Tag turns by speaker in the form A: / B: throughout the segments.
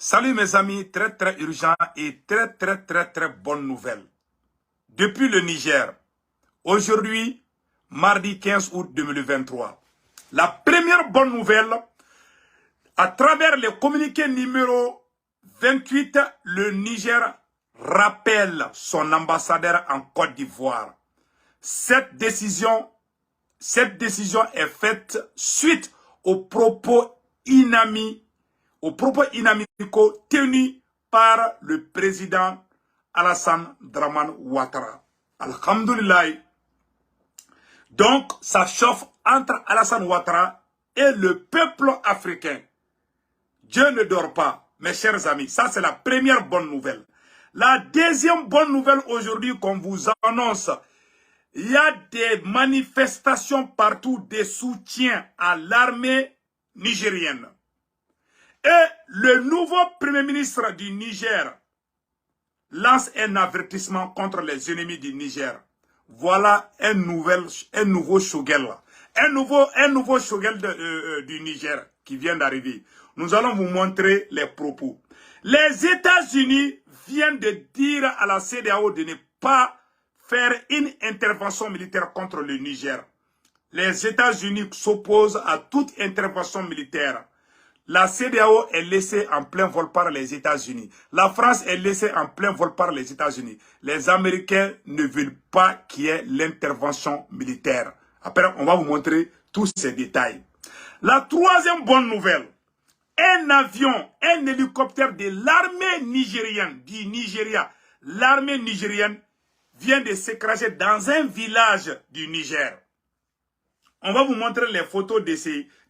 A: Salut mes amis, très urgent et très bonne nouvelle. Depuis le Niger, aujourd'hui, mardi 15 août 2023, la première bonne nouvelle, à travers le communiqué numéro 28, le Niger rappelle son ambassadeur en Côte d'Ivoire. Cette décision est faite suite aux propos inamicaux tenus par le président Alassane Dramane Ouattara. Alhamdulillah. Donc, ça chauffe entre Alassane Ouattara et le peuple africain. Dieu ne dort pas, mes chers amis. Ça, c'est la première bonne nouvelle. La deuxième bonne nouvelle aujourd'hui qu'on vous annonce, il y a des manifestations partout, des soutiens à l'armée nigérienne. Et le nouveau premier ministre du Niger lance un avertissement contre les ennemis du Niger. Voilà un nouveau Shogel. Un nouveau Shogel du Niger qui vient d'arriver. Nous allons vous montrer les propos. Les États-Unis viennent de dire à la CEDEAO de ne pas faire une intervention militaire contre le Niger. Les États-Unis s'opposent à toute intervention militaire. La CEDEAO est laissée en plein vol par les États-Unis. La France est laissée en plein vol par les États-Unis. Les Américains ne veulent pas qu'il y ait l'intervention militaire. Après, on va vous montrer tous ces détails. La troisième bonne nouvelle, un avion, un hélicoptère de l'armée nigérienne, du Nigeria, l'armée nigérienne vient de s'écraser dans un village du Niger. On va vous montrer les photos de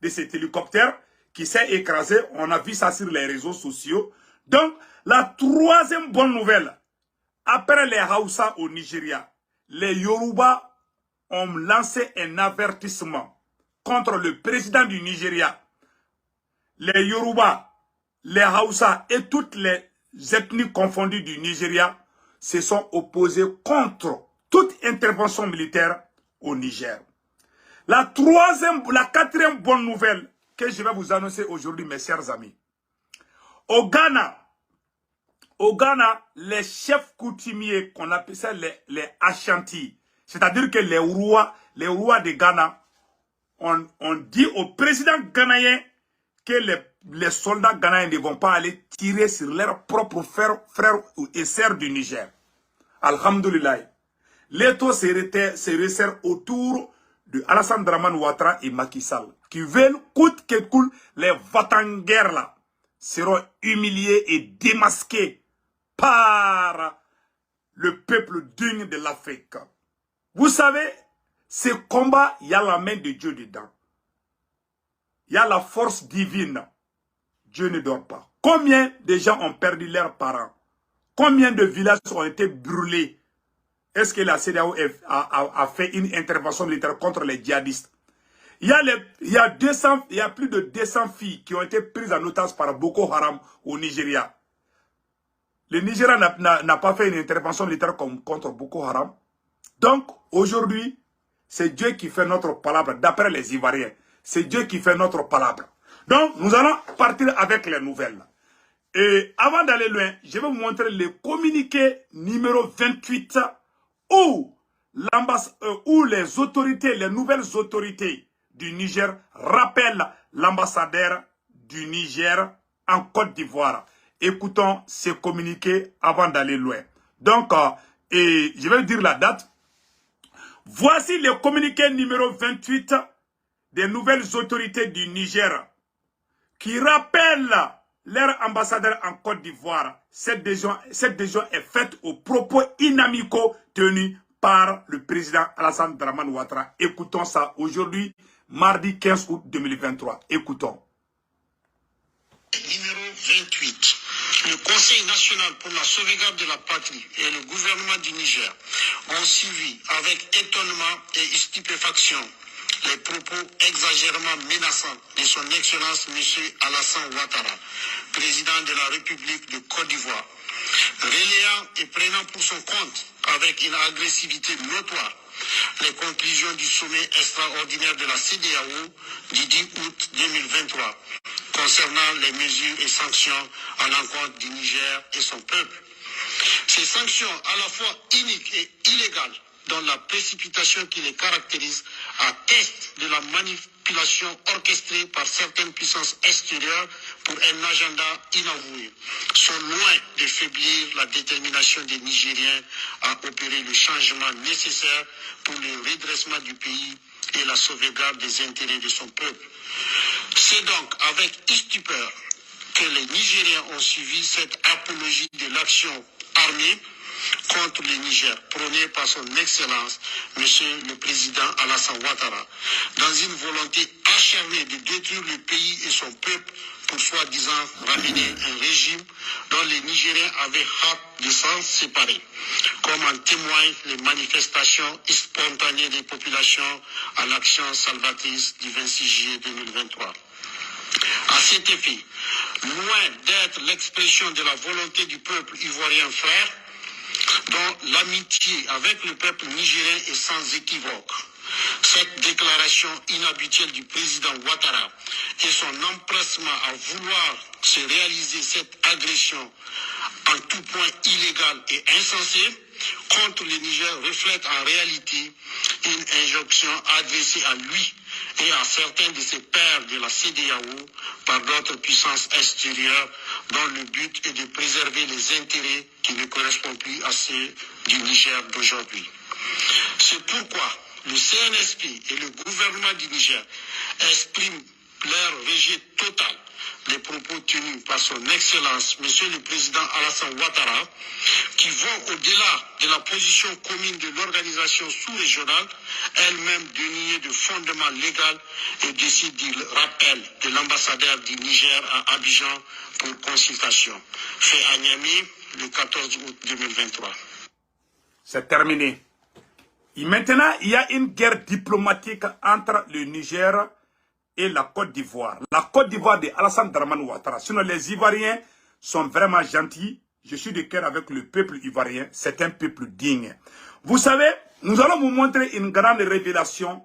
A: cet hélicoptère qui s'est écrasé. On a vu ça sur les réseaux sociaux. Donc, la troisième bonne nouvelle, après les Hausa au Nigeria, les Yoruba ont lancé un avertissement contre le président du Nigeria. Les Yoruba, les Hausa et toutes les ethnies confondues du Nigeria se sont opposés contre toute intervention militaire au Niger. La quatrième bonne nouvelle que je vais vous annoncer aujourd'hui, mes chers amis. Au Ghana, les chefs coutumiers, qu'on appelle ça les Ashanti, c'est-à-dire que les rois de Ghana, on dit au président ghanéen que les soldats ghanéens ne vont pas aller tirer sur leurs propres frères et sœurs du Niger. Alhamdulillah. L'étau se resserre autour de Alassane Dramane Ouattara et Macky Sall, qui veulent, coûte que coûte, les va-t-en-guerre là, seront humiliés et démasqués par le peuple digne de l'Afrique. Vous savez, ce combat, il y a la main de Dieu dedans. Il y a la force divine. Dieu ne dort pas. Combien de gens ont perdu leurs parents? Combien de villages ont été brûlés? Est-ce que la CEDEAO a fait une intervention militaire contre les djihadistes? Il y a plus de 200 filles qui ont été prises en otage par Boko Haram au Nigeria. Le Nigeria n'a pas fait une intervention militaire contre Boko Haram. Donc, aujourd'hui, c'est Dieu qui fait notre palabre, d'après les Ivoiriens. C'est Dieu qui fait notre palabre. Donc, nous allons partir avec les nouvelles. Et avant d'aller loin, je vais vous montrer le communiqué numéro 28 où les autorités, les nouvelles autorités du Niger rappellent l'ambassadeur du Niger en Côte d'Ivoire. Écoutons ce communiqué avant d'aller loin. Donc, je vais dire la date. Voici le communiqué numéro 28 des nouvelles autorités du Niger qui rappellent leur ambassadeur en Côte d'Ivoire. Cette décision est faite aux propos inamicaux tenus par le président Alassane Dramane Ouattara. Écoutons ça aujourd'hui, mardi 15 août 2023. Écoutons.
B: Numéro 28. Le Conseil national pour la sauvegarde de la patrie et le gouvernement du Niger ont suivi avec étonnement et stupéfaction les propos exagérément menaçants de son Excellence M. Alassane Ouattara, président de la République de Côte d'Ivoire, relayant et prenant pour son compte avec une agressivité notoire les conclusions du sommet extraordinaire de la CEDEAO du 10 août 2023 concernant les mesures et sanctions à l'encontre du Niger et son peuple. Ces sanctions, à la fois iniques et illégales, dont la précipitation qui les caractérise, atteste de la manipulation orchestrée par certaines puissances extérieures pour un agenda inavoué, sont loin de faiblir la détermination des Nigériens à opérer le changement nécessaire pour le redressement du pays et la sauvegarde des intérêts de son peuple. C'est donc avec stupeur que les Nigériens ont suivi cette apologie de l'action armée contre le Niger, prônée par son Excellence, Monsieur le Président Alassane Ouattara, dans une volonté acharnée de détruire le pays et son peuple pour soi-disant ramener un régime dont les Nigériens avaient hâte de s'en séparer, comme en témoignent les manifestations spontanées des populations à l'action salvatrice du 26 juillet 2023. À cet effet, loin d'être l'expression de la volonté du peuple ivoirien frère, dont l'amitié avec le peuple nigérien est sans équivoque, cette déclaration inhabituelle du président Ouattara et son empressement à vouloir se réaliser cette agression en tout point illégale et insensée contre le Niger reflète en réalité une injonction adressée à lui et à certains de ses pairs de la CEDEAO par d'autres puissances extérieures dont le but est de préserver les intérêts qui ne correspondent plus à ceux du Niger d'aujourd'hui. C'est pourquoi le CNSP et le gouvernement du Niger expriment leur rejet total des propos tenus par son Excellence, Monsieur le Président Alassane Ouattara, qui vont au-delà de la position commune de l'organisation sous-régionale, elle-même dénuée de fondement légal, et décide du rappel de l'ambassadeur du Niger à Abidjan pour consultation. Fait à Niamey le 14 août 2023.
A: C'est terminé. Et maintenant, il y a une guerre diplomatique entre le Niger et la Côte d'Ivoire. La Côte d'Ivoire de Alassane Dramane Ouattara. Sinon, les Ivoiriens sont vraiment gentils. Je suis de cœur avec le peuple ivoirien. C'est un peuple digne. Vous savez, nous allons vous montrer une grande révélation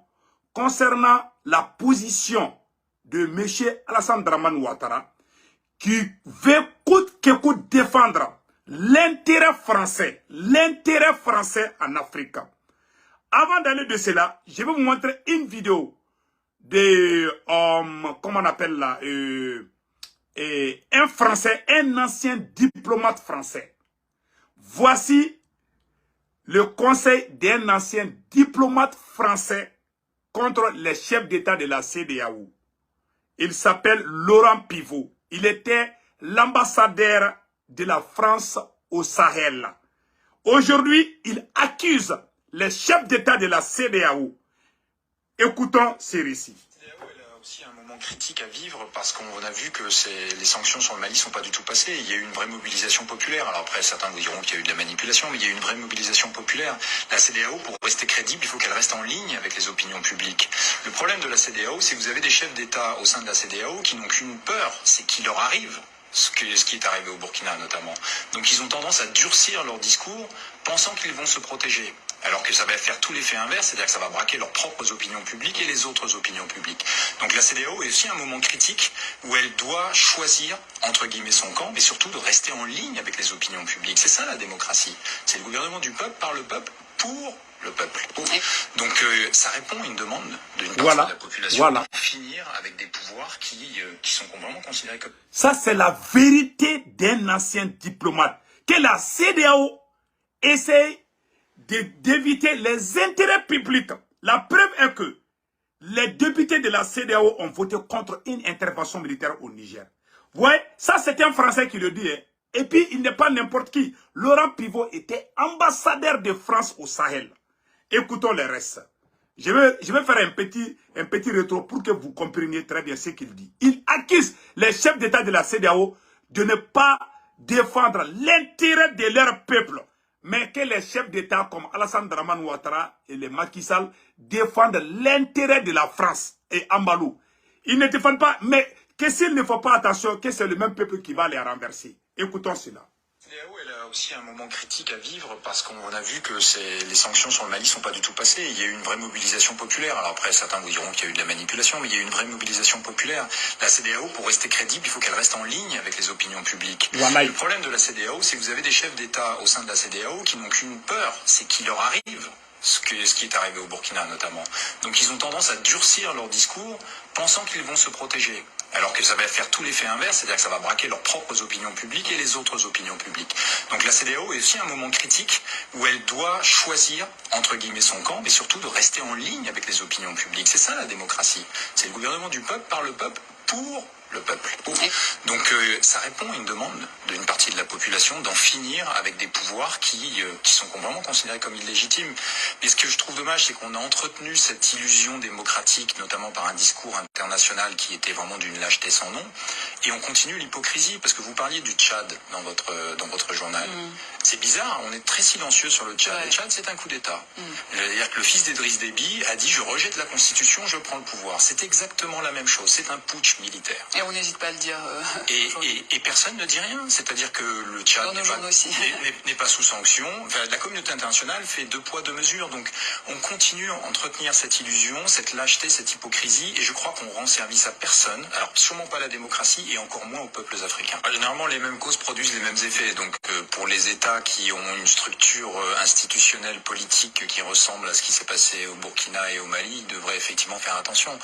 A: concernant la position de M. Alassane Dramane Ouattara, qui veut coûte que coûte défendre l'intérêt français en Afrique. Avant d'aller de cela, je vais vous montrer une vidéo de, comment on appelle là, un Français, un ancien diplomate français. Voici le conseil d'un ancien diplomate français contre les chefs d'État de la CEDEAO. Il s'appelle Laurent Pivot. Il était l'ambassadeur de la France au Sahel. Aujourd'hui, il accuse les chefs d'État de la CEDEAO. Écoutons ces récits.
C: La CEDEAO, elle a aussi un moment critique à vivre parce qu'on a vu que les sanctions sur le Mali ne sont pas du tout passées. Il y a eu une vraie mobilisation populaire. Alors après, certains vous diront qu'il y a eu de la manipulation, mais il y a eu une vraie mobilisation populaire. La CEDEAO, pour rester crédible, il faut qu'elle reste en ligne avec les opinions publiques. Le problème de la CEDEAO, c'est que vous avez des chefs d'État au sein de la CEDEAO qui n'ont qu'une peur, c'est qu'il leur arrive ce qui est arrivé au Burkina notamment. Donc ils ont tendance à durcir leur discours, pensant qu'ils vont se protéger. Alors que ça va faire tout l'effet inverse, c'est-à-dire que ça va braquer leurs propres opinions publiques et les autres opinions publiques. Donc la CEDEAO est aussi un moment critique où elle doit choisir, entre guillemets, son camp, mais surtout de rester en ligne avec les opinions publiques. C'est ça la démocratie. C'est le gouvernement du peuple, par le peuple, pour le peuple. Donc ça répond à une demande d'une partie de la population de finir avec des pouvoirs qui sont complètement considérés comme...
A: Ça, c'est la vérité d'un ancien diplomate. Que la CEDEAO essaye d'éviter les intérêts publics. La preuve est que les députés de la CEDEAO ont voté contre une intervention militaire au Niger. Vous voyez, ça c'est un Français qui le dit. Hein. Et puis, il n'est pas n'importe qui. Laurent Pivot était ambassadeur de France au Sahel. Écoutons le reste. Je vais faire un petit rétro pour que vous compreniez très bien ce qu'il dit. Il accuse les chefs d'État de la CEDEAO de ne pas défendre l'intérêt de leur peuple, mais que les chefs d'État comme Alassane Dramane Ouattara et les Macky Sall défendent l'intérêt de la France et Ambalou. Ils ne défendent pas, mais que s'il ne faut pas attention, que c'est le même peuple qui va les renverser. Écoutons cela.
C: La CEDEAO, elle a aussi un moment critique à vivre parce qu'on a vu que les sanctions sur le Mali sont pas du tout passées. Il y a eu une vraie mobilisation populaire. Alors après, certains vous diront qu'il y a eu de la manipulation, mais il y a eu une vraie mobilisation populaire. La CEDEAO, pour rester crédible, il faut qu'elle reste en ligne avec les opinions publiques.
A: Voilà.
C: Le problème de la CEDEAO, c'est que vous avez des chefs d'État au sein de la CEDEAO qui n'ont qu'une peur, c'est qu'il leur arrive ce qui est arrivé au Burkina notamment. Donc ils ont tendance à durcir leur discours, pensant qu'ils vont se protéger. Alors que ça va faire tout l'effet inverse, c'est-à-dire que ça va braquer leurs propres opinions publiques et les autres opinions publiques. Donc la CEDEAO est aussi un moment critique où elle doit choisir, entre guillemets, son camp, mais surtout de rester en ligne avec les opinions publiques. C'est ça la démocratie. C'est le gouvernement du peuple, par le peuple, pour le peuple. Donc ça répond à une demande d'une partie de la population d'en finir avec des pouvoirs qui sont complètement considérés comme illégitimes. Mais ce que je trouve dommage, c'est qu'on a entretenu cette illusion démocratique, notamment par un discours international qui était vraiment d'une lâcheté sans nom, et on continue l'hypocrisie, parce que vous parliez du Tchad dans votre journal. C'est bizarre, on est très silencieux sur le Tchad. Le Tchad, c'est un coup d'État. C'est-à-dire que le fils d'Idriss Déby a dit « je rejette la Constitution, je prends le pouvoir ». C'est exactement la même chose, c'est un putsch militaire.
D: Et on n'hésite pas à le dire.
C: Et personne ne dit rien. C'est-à-dire que le Tchad n'est pas sous sanction. Enfin, la communauté internationale fait 2 poids 2 mesures. Donc on continue à entretenir cette illusion, cette lâcheté, cette hypocrisie. Et je crois qu'on rend service à personne. Alors sûrement pas à la démocratie et encore moins aux peuples africains. Généralement, les mêmes causes produisent les mêmes effets. Donc pour les États qui ont une structure institutionnelle, politique qui ressemble à ce qui s'est passé au Burkina et au Mali, ils devraient effectivement faire attention.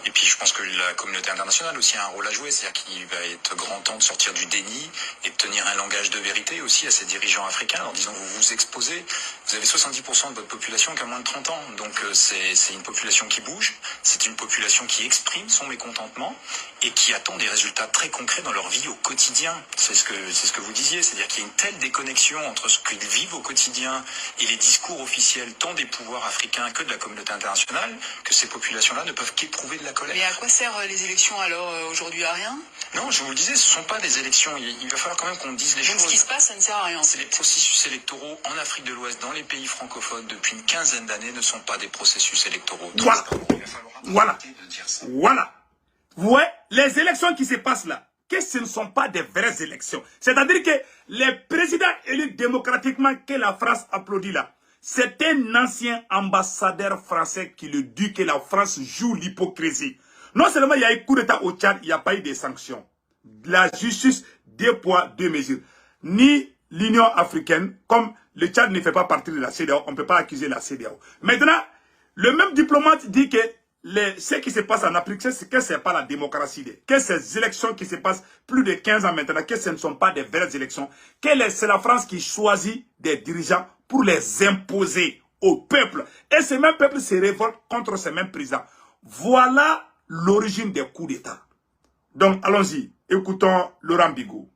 C: Et puis je pense que la communauté internationale aussi a un rôle à jouer, c'est-à-dire qu'il va être grand temps de sortir du déni et de tenir un langage de vérité aussi à ces dirigeants africains en disant vous vous exposez, vous avez 70% de votre population qui a moins de 30 ans, donc c'est une population qui bouge, c'est une population qui exprime son mécontentement et qui attend des résultats très concrets dans leur vie au quotidien. C'est ce que vous disiez, c'est-à-dire qu'il y a une telle déconnexion entre ce qu'ils vivent au quotidien et les discours officiels tant des pouvoirs africains que de la communauté internationale que ces populations-là ne peuvent qu'éprouver de la colère.
D: Mais à quoi servent les élections alors aujourd'hui? À rien?
C: Non, je vous le disais, ce ne sont pas des élections. Il va falloir quand même qu'on dise les choses.
D: Donc ce qui se passe, ça ne sert à rien.
C: C'est les processus électoraux en Afrique de l'Ouest, dans les pays francophones, depuis une quinzaine d'années, ne sont pas des processus électoraux.
A: Voilà.
C: Il va falloir arrêter de dire ça.
A: Voilà. Vous voyez, les élections qui se passent là, que ce ne sont pas des vraies élections. C'est-à-dire que les présidents élus démocratiquement que la France applaudit là, c'est un ancien ambassadeur français qui le dit que la France joue l'hypocrisie. Non seulement il y a eu coup d'État au Tchad, il n'y a pas eu de sanctions. La justice, 2 poids, 2 mesures. Ni l'Union africaine, comme le Tchad ne fait pas partie de la CEDEAO, on ne peut pas accuser la CEDEAO. Maintenant, le même diplomate dit que ce qui se passe en Afrique, c'est que ce n'est pas la démocratie, que ces élections qui se passent plus de 15 ans maintenant, que ce ne sont pas des vraies élections, que c'est la France qui choisit des dirigeants pour les imposer au peuple. Et ces mêmes peuples se révoltent contre ces mêmes présidents. Voilà l'origine des coups d'État. Donc, allons-y. Écoutons Laurent Bigot.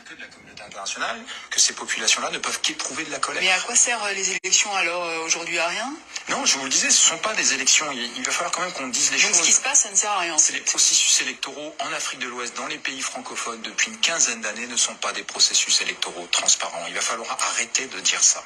C: Que de la communauté internationale, que ces populations-là ne peuvent qu'éprouver de la colère.
D: Mais à quoi servent les élections alors aujourd'hui? À rien?
C: Non, je vous le disais, ce ne sont pas des élections. Il va falloir quand même qu'on dise les choses.
D: Donc ce qui se passe, ça ne sert à rien.
C: C'est les processus électoraux en Afrique de l'Ouest, dans les pays francophones, depuis une quinzaine d'années, ne sont pas des processus électoraux transparents. Il va falloir arrêter de dire ça.